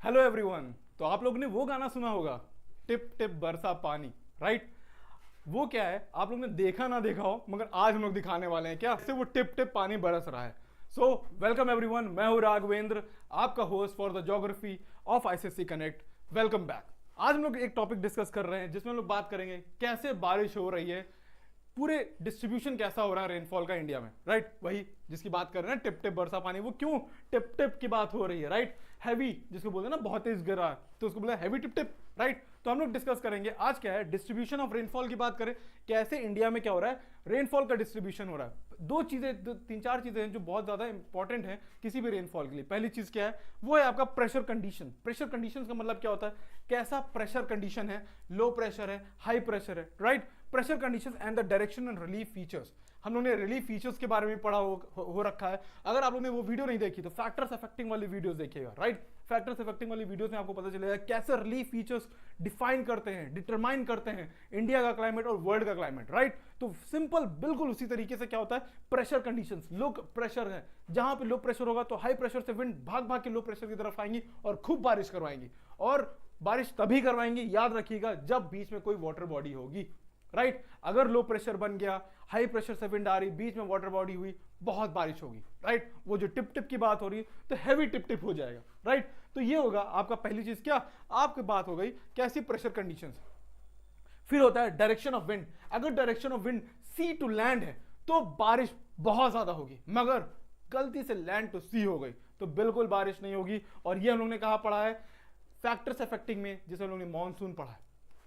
Hello everyone. तो आप लोग ने वो गाना सुना होगा, टिप टिप बरसा पानी, राइट? वो क्या है, आप लोग ने देखा ना देखा हो, मगर आज हम लोग दिखाने वाले हैं क्या से वो टिप टिप पानी बरस रहा है। सो वेलकम एवरीवन, मैं हूं राघवेंद्र, आपका host for the geography of ICSC connect. Welcome back. आज हम लोग एक टॉपिक डिस्कस कर रहे हैं जिसमें हम लोग बात करेंगे कैसे बारिश हो रही है, पूरे डिस्ट्रीब्यूशन कैसा हो रहा है रेनफॉल का इंडिया में, राइट? वही जिसकी बात कर रहे हैं, टिप टिप बरसा पानी। वो क्यों टिप टिप की बात हो रही है, राइट? हैवी जिसको बोलते हैं ना, बहुत तेज गिरा तो उसको बोलते हैं हैवी टिप टिप, राइट? तो हम लोग डिस्कस करेंगे आज क्या है, डिस्ट्रीब्यूशन ऑफ रेनफॉल की बात करें, कैसे इंडिया में क्या हो रहा है, रेनफॉल का डिस्ट्रीब्यूशन हो रहा है। दो चीजें, तीन चार चीजें हैं जो बहुत ज्यादा इंपॉर्टेंट है किसी भी रेनफॉल के लिए। पहली चीज क्या है, वो है आपका प्रेशर कंडीशन। प्रेशर कंडीशन का मतलब क्या होता है, कैसा प्रेशर कंडीशन है, लो प्रेशर है, हाई प्रेशर है, right? Pressure conditions and the direction and relief features. हम लोगों ने रिलीफ फीचर्स के बारे में पढ़ा हो रखा है। अगर आप लोगों ने वो वीडियो नहीं देखी तो फैक्टर्स अफेक्टिंग वाली वीडियोस देखिएगा, राइट? फैक्टर्स अफेक्टिंग वाली वीडियोस में आपको पता चलेगा कैसे रिलीफ फीचर्स डिफाइन करते हैं, डिटरमाइन करते हैं इंडिया का क्लाइमेट और वर्ल्ड का क्लाइमेट, राइट? तो सिंपल बिल्कुल उसी तरीके से क्या होता है, प्रेशर कंडीशंस, लो प्रेशर है, जहां पे लो प्रेशर होगा तो हाई प्रेशर से विंड भाग भाग के लो प्रेशर की तरफ आएंगी और खूब बारिश करवाएंगी। और बारिश तभी करवाएंगी, याद रखिएगा, जब बीच में कोई वाटर बॉडी होगी, राइट? अगर लो प्रेशर बन गया, हाई प्रेशर से विंड आ रही, बीच में वाटर बॉडी हुई, बहुत बारिश होगी, राइट? वो जो टिप टिप की बात हो रही है तो हैवी टिप टिप हो जाएगा, राइट? तो ये होगा आपका पहली चीज, क्या आपकी बात हो गई कैसी प्रेशर कंडीशंस। फिर होता है डायरेक्शन ऑफ विंड। अगर direction of wind sea to land है तो बारिश बहुत ज्यादा होगी, मगर गलती से लैंड टू सी हो गई तो बिल्कुल बारिश नहीं होगी। और ये हम लोग ने कहा पढ़ा है फैक्टर्स अफेक्टिंग में, जिसे हम लोग ने मानसून पढ़ा है,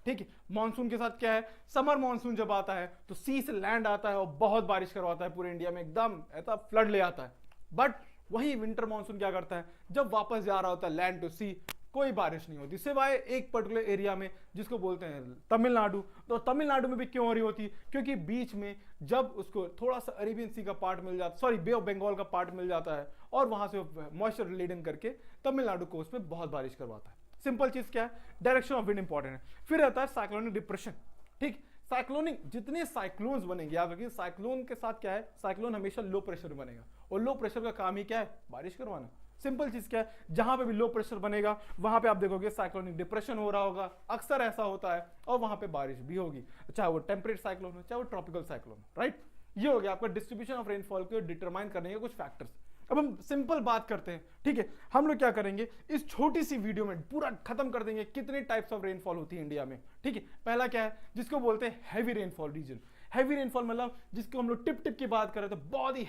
ठीक है? मानसून के साथ क्या है, समर मानसून जब आता है तो सी से लैंड आता है और बहुत बारिश करवाता है पूरे इंडिया में, एकदम ऐसा फ्लड ले आता है। बट वही विंटर मानसून क्या करता है, जब वापस जा रहा होता है लैंड टू सी, कोई बारिश नहीं होती, सिवाय एक पर्टिकुलर एरिया में जिसको बोलते हैं तमिलनाडु। तो तमिलनाडु में भी क्यों हो रही होती, क्योंकि बीच में जब उसको थोड़ा सा अरेबियन सी का पार्ट मिल जाता, सॉरी बे ऑफ बंगाल का पार्ट मिल जाता है और वहां से मॉइस्चर रिलेटिंग करके तमिलनाडु कोस्ट में बहुत बारिश करवाता है। सिंपल चीज क्या है, डायरेक्शन ऑफ विंड इंपॉर्टेंट है। फिर आता है साइक्लोनिक डिप्रेशन, ठीक? साइक्लोनिक, जितने साइक्लोन्स बनेंगे, याद रखिए साइक्लोन के साथ क्या है, साइक्लोन हमेशा लो प्रेशर बनेगा और लो प्रेशर का काम ही क्या है, बारिश करवाना। सिंपल चीज क्या है, जहां पे भी लो प्रेशर बनेगा वहां पे आप देखोगे साइक्लोनिक डिप्रेशन हो रहा होगा, अक्सर ऐसा होता है, और वहां पे बारिश भी होगी, चाहे वो टेम्परेट साइक्लोन हो चाहे वो ट्रॉपिकल साइक्लोन हो, राइट? ये हो गया आपका डिस्ट्रीब्यूशन ऑफ रेनफॉल को डिटरमाइन करने के कुछ फैक्टर्स। अब हम सिंपल बात करते हैं, ठीक है? हम लोग क्या करेंगे, इस छोटी सी वीडियो में पूरा खत्म कर देंगे कितने टाइप्स ऑफ रेनफॉल होती है इंडिया में, ठीक है? पहला क्या है, जिसको बोलते हैं heavy rainfall reason. Heavy rainfall मतलब जिसको हम लोग टिप टिप की बात करें तो बहुत ही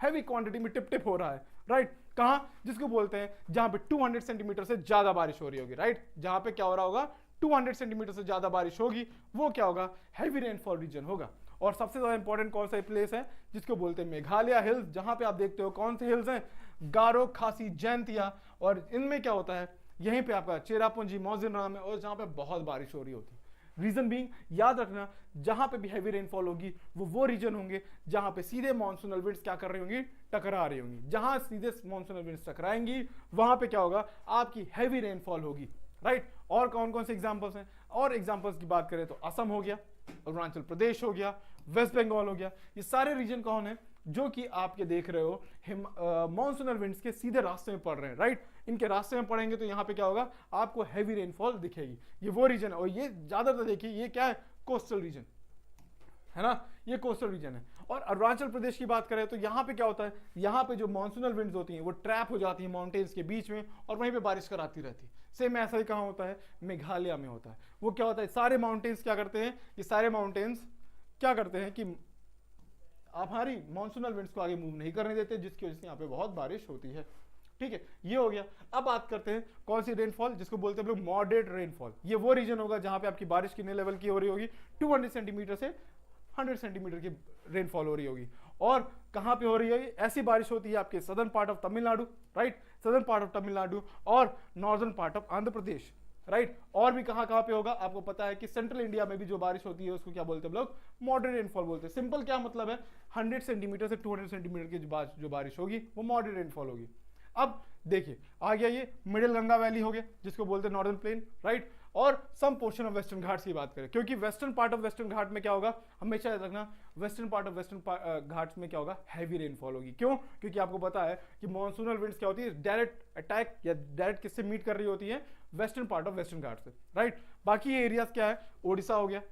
हैवी क्वांटिटी में टिप टिप हो रहा है, राइट? कहां, जिसको बोलते हैं जहां पे 200 सेंटीमीटर से ज्यादा बारिश हो रही होगी, राइट? जहां पे क्या हो रहा होगा, 200 सेंटीमीटर से ज्यादा बारिश होगी, वो क्या होगा, हैवी रेनफॉल रीजन होगा। और सबसे ज्यादा इंपॉर्टेंट कौन सा प्लेस है, जिसको बोलते हैं मेघालय हिल्स, जहां पे आप देखते हो कौन से हिल्स हैं, गारो, खासी, जैंतिया। और इनमें क्या होता है, यहीं पे आपका चेरापूंजी, मौजिनराम है, और जहां पे बहुत बारिश हो रही होती है। रीजन बीइंग, याद रखना, जहां पे भी हैवी रेनफॉल होगी वो रीजन होंगे जहां पे सीधे मॉनसूनल विंड्स क्या कर रही होंगी, टकरा रही होंगी। जहां सीधे मॉनसूनल विंड्स टकराएंगी वहां पे क्या होगा, आपकी हैवी रेनफॉल होगी, राइट? और कौन कौन से एग्जांपल्स हैं, और एग्जांपल्स की बात करें तो असम हो गया, अरुणाचल प्रदेश हो गया, वेस्ट बंगाल हो गया। ये सारे रीजन कौन है, जो कि आपके देख रहे हो मॉनसूनल विंड्स के सीधे रास्ते में पड़ रहे हैं, राइट? इनके रास्ते में पड़ेंगे तो यहाँ पे क्या होगा, आपको हैवी रेनफॉल दिखेगी। ये वो रीजन है, और ये ज्यादातर देखिए ये क्या है, कोस्टल रीजन है ना, ये कोस्टल रीजन है। और अरुणाचल प्रदेश की बात करें तो यहाँ पे क्या होता है, यहाँ पे जो मॉनसूनल विंड्स होती हैं वो ट्रैप हो जाती हैं माउंटेन्स के बीच में और वहीं पे बारिश कराती रहती है। सेम ऐसा ही कहाँ होता है, मेघालय में होता है। वो क्या होता है, सारे माउंटेन्स क्या करते हैं, ये सारे माउंटेन्स क्या करते हैं कि आप हमारी मॉनसूनल विंड्स को आगे मूव नहीं करने देते, जिसकी वजह से यहाँ पे बहुत बारिश होती है, ठीक है? ये हो गया। अब बात करते हैं कौन सी रेनफॉल, जिसको बोलते हैं लोग मॉडरेट रेनफॉल। ये वो रीजन होगा जहां पे आपकी बारिश कितने लेवल की हो रही होगी, 200 सेंटीमीटर से 100 सेंटीमीटर की रेनफॉल हो रही होगी। और कहां पे हो रही है, ऐसी बारिश होती है आपके southern part of Tamil Nadu, right? Southern part of Tamil Nadu और northern part of Andhra Pradesh, right? और भी कहां कहां पे होगा, आपको पता है कि सेंट्रल इंडिया में भी जो बारिश होती है उसको क्या बोलते हैं हम लोग, मॉडरेट रेनफॉल बोलते हैं। सिंपल क्या मतलब है, 100 सेंटीमीटर से 200 सेंटीमीटर की जो बारिश होगी वो मॉडरेट रेनफॉल होगी। अब देखिए आ गया ये मिडिल गंगा वैली हो गया, जिसको बोलते हैं नॉर्दर्न प्लेन, राइट? और some portion of western Ghats की बात करें, क्योंकि western part of western Ghat में क्या होगा, हमेशा याद रखना, western part of western Ghats में क्या होगा, हैवी रेनफॉल होगी। क्यों? क्योंकि आपको पता है कि मॉनसूनल विंड्स क्या होती है, डायरेक्ट अटैक या डायरेक्ट किससे मीट कर रही होती है, वेस्टर्न पार्ट ऑफ वेस्टर्न घाट से, राइट। बाकी ये एरियाज क्या है, ओडिशा हो गया,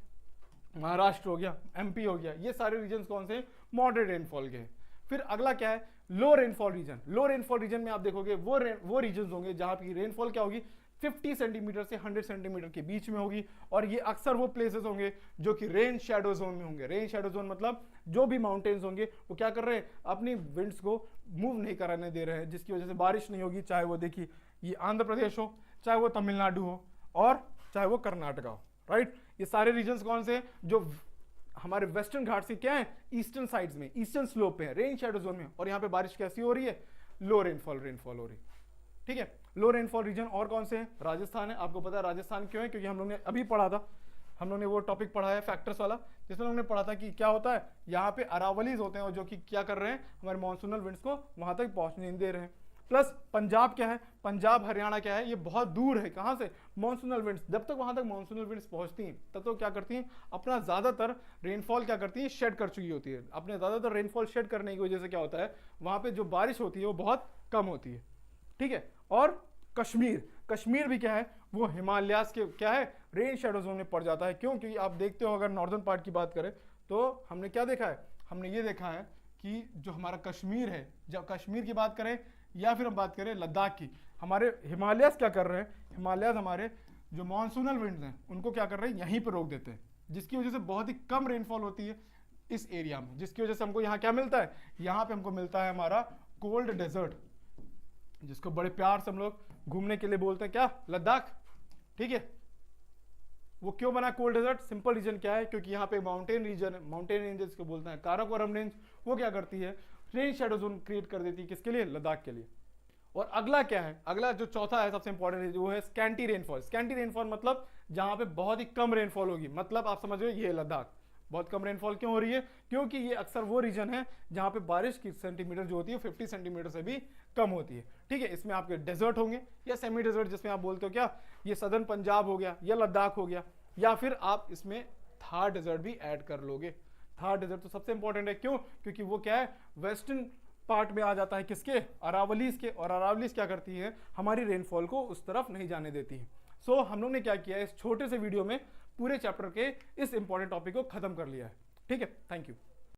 महाराष्ट्र हो गया, एमपी हो गया, ये सारे रीजन कौन से, मॉडरेट रेनफॉल के हैं। फिर अगला क्या है, लो रेनफॉल रीजन। लो रेनफॉल रीजन में आप देखोगे वो रीजन होंगे जहां की रेनफॉल क्या होगी, 50 सेंटीमीटर से 100 सेंटीमीटर के बीच में होगी, और ये अक्सर वो प्लेसेस होंगे जो कि रेन शैडो जोन में होंगे। रेन शैडो जोन मतलब जो भी माउंटेन्स होंगे वो क्या कर रहे हैं, अपनी विंड्स को मूव नहीं कराने दे रहे हैं, जिसकी वजह से बारिश नहीं होगी, चाहे वो देखिए ये आंध्र प्रदेश हो, चाहे वो तमिलनाडु हो, और चाहे वो कर्नाटका हो, राइट। ये सारे रीजन कौन से, जो हमारे वेस्टर्न घाट से क्या है, ईस्टर्न साइड्स में, ईस्टर्न स्लोप पे है, रेन शैडो जोन में, और यहाँ पे बारिश कैसी हो रही है, लो रेनफॉल हो रही है, ठीक है। लो रेनफॉल रीजन और कौन से हैं, राजस्थान है। आपको पता है राजस्थान क्यों है, क्योंकि हम लोग ने अभी पढ़ा था, हम लोग ने वो टॉपिक पढ़ा है फैक्टर्स वाला, जिसमें हमने पढ़ा था कि क्या होता है, यहाँ पे अरावलीज होते हैं, और जो कि क्या कर रहे हैं, हमारे मॉनसूनल विंड्स को वहां तक पहुंचने नहीं दे रहे हैं। प्लस पंजाब क्या है, पंजाब हरियाणा क्या है, ये बहुत दूर है, कहाँ से, मॉनसूनल विंड्स। जब तक वहां तक मॉनसूनल विंड्स पहुंचती हैं तब तो क्या करती हैं, अपना ज्यादातर रेनफॉल क्या करती है, शेड कर चुकी होती है। अपने ज्यादातर रेनफॉल शेड करने की वजह से क्या होता है, वहां पे जो बारिश होती है वो बहुत कम होती है, ठीक है। और कश्मीर भी क्या है, वो हिमालयास के क्या है, रेन शैडो जोन में पड़ जाता है। क्यों? क्योंकि आप देखते हो, अगर नॉर्दर्न पार्ट की बात करें तो हमने क्या देखा है, हमने ये देखा है कि जो हमारा कश्मीर है, जब कश्मीर की बात करें या फिर हम बात करें लद्दाख की, हमारे हिमालयास क्या कर रहे हैं, हिमालयास हमारे जो मॉनसूनल विंड्स हैं उनको क्या कर रहे हैं, यहीं पर रोक देते हैं, जिसकी वजह से बहुत ही कम रेनफॉल होती है इस एरिया में, जिसकी वजह से हमको यहाँ क्या मिलता है, यहाँ पे हमको मिलता है हमारा कोल्ड डेजर्ट, जिसको बड़े प्यार से हम लोग घूमने के लिए बोलते हैं क्या, लद्दाख, ठीक है। वो क्यों बना कोल्ड डेजर्ट, सिंपल रीजन क्या है, क्योंकि यहाँ पे माउंटेन रीजन है, माउंटेन रेंजेस को बोलते हैं काराकोरम रेंज, वो क्या करती है, रेन शैडो जोन क्रिएट कर देती है, किसके लिए, लद्दाख के लिए। और अगला क्या है, अगला जो चौथा है सबसे इंपॉर्टेंट, वो है स्कैंटी रेनफॉल। स्कैंटी रेनफॉल मतलब जहां पे बहुत ही कम रेनफॉल होगी, मतलब आप समझ रहे हो, ये लद्दाख बहुत कम रेनफॉल क्यों हो रही है, क्योंकि ये अक्सर वो रीजन है जहां पे बारिश की सेंटीमीटर जो होती है 50 सेंटीमीटर से भी कम होती है, ठीक है। इसमें आपके डेजर्ट होंगे या सेमी डेजर्ट, जिसमें आप बोलते हो क्या, ये सदर्न पंजाब हो गया या लद्दाख हो गया, या फिर आप इसमें थार डेजर्ट भी ऐड कर लोगे। थार डेजर्ट तो सबसे इंपॉर्टेंट है, क्यों, क्योंकि वो क्या है, वेस्टर्न पार्ट में आ जाता है, किसके, अरावलीज के, और अरावलीज क्या करती है, हमारी रेनफॉल को उस तरफ नहीं जाने देती है। सो हम लोग ने क्या किया है, इस छोटे से वीडियो में पूरे चैप्टर के इस इंपॉर्टेंट टॉपिक को खत्म कर लिया है, ठीक है। Thank you.